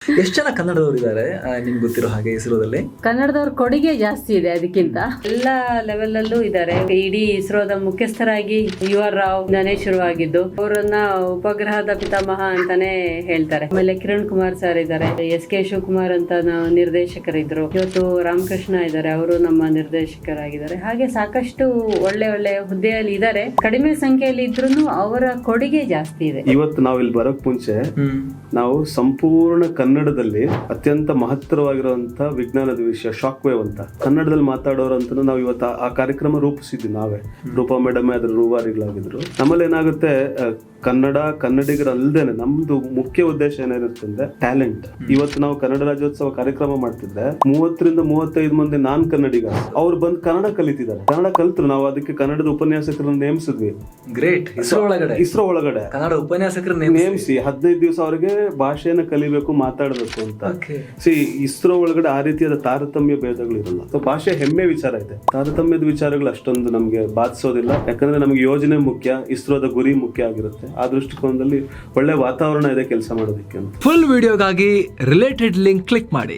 ಎಷ್ಟು ಜನ ಕನ್ನಡದವರು ಇದ್ದಾರೆ ನಿಮ್ಗೆ ಗೊತ್ತಿರೋ ಹಾಗೆ ಇಸ್ರೋದಲ್ಲಿ? ಕನ್ನಡದವ್ರ ಕೊಡುಗೆ ಜಾಸ್ತಿ ಇದೆ. ಅದಕ್ಕಿಂತ ಎಲ್ಲ ಲೆವೆಲ್ ಅಲ್ಲೂ ಇದ್ದಾರೆ. ಇಡೀ ಇಸ್ರೋದ ಮುಖ್ಯಸ್ಥರಾಗಿ UR ರಾವ್ ಇಂದಾನೇ ಶುರುವಾಗಿದ್ದು, ಅವರನ್ನ ಉಪಗ್ರಹದ ಪಿತಾಮಹ ಅಂತಾನೆ ಹೇಳ್ತಾರೆ. ಆಮೇಲೆ ಕಿರಣ್ ಕುಮಾರ್ ಸರ್ ಇದ್ದಾರೆ, SK ಶಿವಕುಮಾರ್ ಅಂತ ನಿರ್ದೇಶಕರಿದ್ರು. ಇವತ್ತು ರಾಮಕೃಷ್ಣ ಇದ್ದಾರೆ, ಅವರು ನಮ್ಮ ನಿರ್ದೇಶಕರಾಗಿದ್ದಾರೆ. ಹಾಗೆ ಸಾಕಷ್ಟು ಒಳ್ಳೆ ಒಳ್ಳೆ ಹುದ್ದೆಯಲ್ಲಿ ಇದ್ದಾರೆ. ಕಡಿಮೆ ಸಂಖ್ಯೆಯಲ್ಲಿ ಇದ್ರೂ ಅವರ ಕೊಡುಗೆ ಜಾಸ್ತಿ ಇದೆ. ಇವತ್ತು ನಾವು ಇಲ್ಲಿ ಬರೋಕ್ ಮುಂಚೆ ನಾವು ಸಂಪೂರ್ಣ ಕನ್ನಡದಲ್ಲಿ ಅತ್ಯಂತ ಮಹತ್ತರವಾಗಿರುವಂತಹ ವಿಜ್ಞಾನದ ವಿಷಯ ಶಾಕ್ ವೇವ್ ಅಂತ ಕನ್ನಡದಲ್ಲಿ ಮಾತಾಡೋರು ಅಂತ ನಾವು ಇವತ್ತು ಆ ಕಾರ್ಯಕ್ರಮ ರೂಪಿಸಿದ್ವಿ ನಾವೇ. ರೂಪಾ ಮೇಡಮ್ ಅದ್ರ ರೂವಾರಿಗಳಾಗಿದ್ರು. ನಮ್ಮಲ್ಲಿ ಏನಾಗುತ್ತೆ, ಕನ್ನಡಿಗರಲ್ದೇನೆ ನಮ್ದು ಮುಖ್ಯ ಉದ್ದೇಶ ಏನಿರುತ್ತೆ ಅಂದ್ರೆ ಟ್ಯಾಲೆಂಟ್. ಇವತ್ತು ನಾವು ಕನ್ನಡ ರಾಜ್ಯೋತ್ಸವ ಕಾರ್ಯಕ್ರಮ ಮಾಡ್ತಿದ್ರೆ 30-35 ಮಂದಿ ನಾನ್ ಕನ್ನಡಿಗ ಅವ್ರು ಬಂದು ಕನ್ನಡ ಕಲಿತಿದ್ದಾರೆ. ಕನ್ನಡ ಕಲಿತರು, ನಾವು ಅದಕ್ಕೆ ಕನ್ನಡದ ಉಪನ್ಯಾಸಕರನ್ನ ನೇಮಿಸಿದ್ವಿ. ಗ್ರೇಟ್. ಇಸ್ರೋ ಒಳಗಡೆ ಕನ್ನಡ ಉಪನ್ಯಾಸಕರನ್ನ ನೇಮಿಸಿ 15 ದಿವಸ ಅವ್ರಿಗೆ ಭಾಷೆನ ಕಲಿಬೇಕು, ಮಾತಾಡಬೇಕು ಅಂತ. ಇಸ್ರೋ ಒಳಗಡೆ ಆ ರೀತಿಯಾದ ತಾರತಮ್ಯ ಭೇದಗಳು ಇರಲ್ಲ. ಸೊ ಭಾಷೆ ಹೆಮ್ಮೆ ವಿಚಾರ ಇದೆ, ತಾರತಮ್ಯದ ವಿಚಾರಗಳು ಅಷ್ಟೊಂದು ನಮ್ಗೆ ಬಾಧಿಸೋದಿಲ್ಲ. ಯಾಕಂದ್ರೆ ನಮ್ಗೆ ಯೋಜನೆ ಮುಖ್ಯ, ಇಸ್ರೋದ ಗುರಿ ಮುಖ್ಯ ಆಗಿರುತ್ತೆ. ಆ ದೃಷ್ಟಿಕೋನದಲ್ಲಿ ಒಳ್ಳೆ ವಾತಾವರಣ ಇದೆ ಕೆಲಸ ಮಾಡೋದಕ್ಕೆ ಅಂತ. ಫುಲ್ ವಿಡಿಯೋಗಾಗಿ ರಿಲೇಟೆಡ್ ಲಿಂಕ್ ಕ್ಲಿಕ್ ಮಾಡಿ.